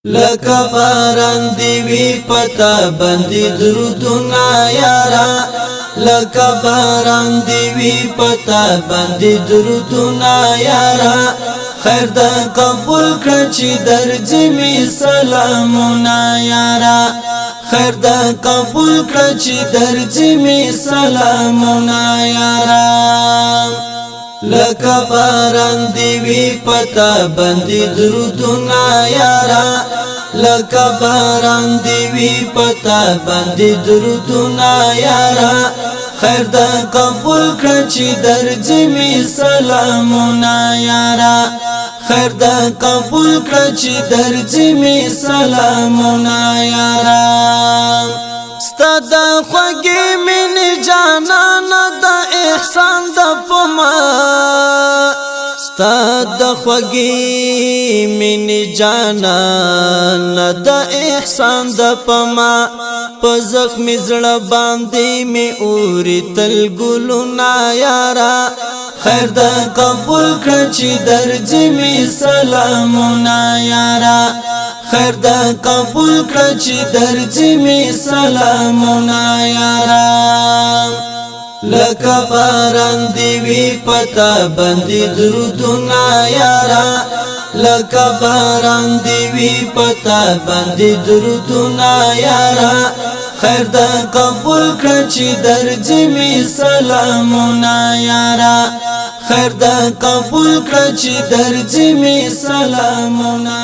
لکه باران دی وی پتا باندې درودونه یارا لکه باران دی وی پتا باندې درودونه یارا خیر د قبول کړه چې درځي می سلامونه یارا خیر د قبول کړه چې درځي می سلامونه یارا لکه باران دی وی پتا باندې درودونه یارا لکه باران دی وی پتا باندې درودونه یارا خیر د قبول کړه چې درځي می سلامونه یارا خیر د قبول کړه چې درځي می سلامونه یارا ستاد خوږی من جانان د احسان د پما ستاد خوږی من جانان د احسان د پما په زخمی زړه باندې می اوري تل ګلونه یارا خیر د قبول کړه چې درځي می سلامونه یارا خیر د قبول کړه چې درځي می سلامونه یارا لکه باران دی وی پتا باندې درودونه یارا لکه باران دی وی پتا باندې درودونه یارا خیر د قبول کړه چې درځي می سلامونه یارا خیر د قبول کړه چې درځي می سلامونه